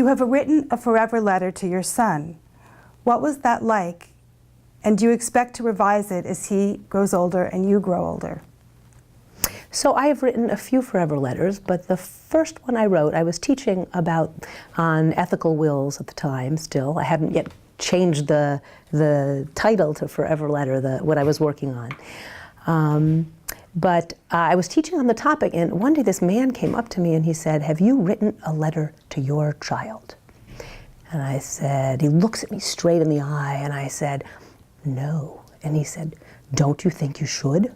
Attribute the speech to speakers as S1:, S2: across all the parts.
S1: You have written a forever letter to your son. What was that like? And do you expect to revise it as he grows older and you grow older?
S2: So I have written a few forever letters, but the first one I wrote, I was teaching on ethical wills at the time still. I hadn't yet changed the title to forever letter, what I was working on. But I was teaching on the topic, and one day this man came up to me and he said, "Have you written a letter to your child?" And I said, he looks at me straight in the eye, and I said, "No." And he said, "Don't you think you should?"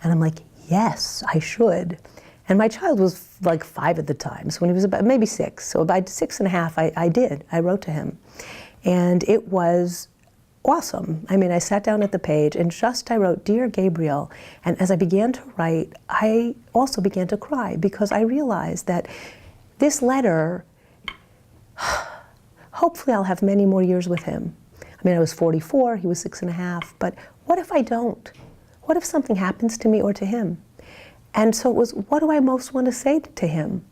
S2: And I'm like, "Yes, I should." And my child was like 5 at the time, so when he was about maybe 6. So by 6 and a half, I wrote to him. And it was awesome. I mean, I sat down at the page and I wrote, "Dear Gabriel," and as I began to write, I also began to cry because I realized that this letter, hopefully I'll have many more years with him. I mean, I was 44, he was 6 and a half, but what if I don't? What if something happens to me or to him? And so it was, what do I most want to say to him?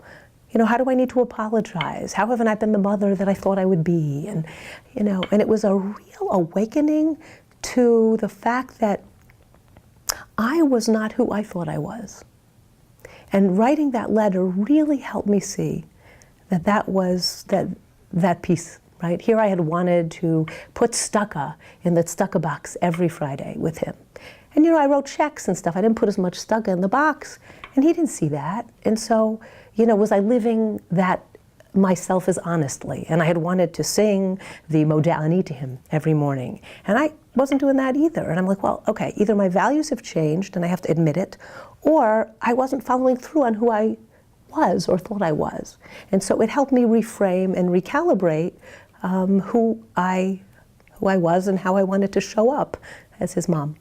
S2: You know, how do I need to apologize? How haven't I been the mother that I thought I would be? And, you know, and it was a real awakening to the fact that I was not who I thought I was. And writing that letter really helped me see that that piece, right? Here I had wanted to put stucca in the stucca box every Friday with him. And, you know, I wrote checks and stuff. I didn't put as much stucca in the box, and he didn't see that. And so, you know, was I living that myself as honestly? And I had wanted to sing the modality to him every morning. And I wasn't doing that either. And I'm like, well, okay, either my values have changed, and I have to admit it, or I wasn't following through on who I was or thought I was. And so it helped me reframe and recalibrate who I was and how I wanted to show up as his mom.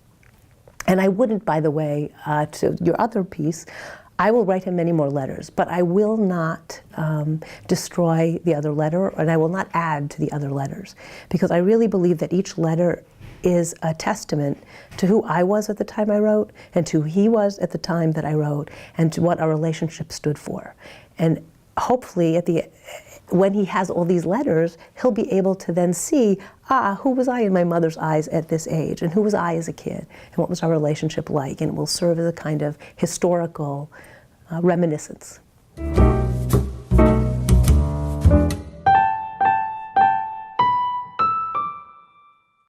S2: And I wouldn't, by the way, to your other piece, I will write him many more letters, but I will not destroy the other letter, and I will not add to the other letters, because I really believe that each letter is a testament to who I was at the time I wrote, and to who he was at the time that I wrote, and to what our relationship stood for. And hopefully when he has all these letters, he'll be able to then see, who was I in my mother's eyes at this age, and who was I as a kid, and what was our relationship like, and it will serve as a kind of historical reminiscence.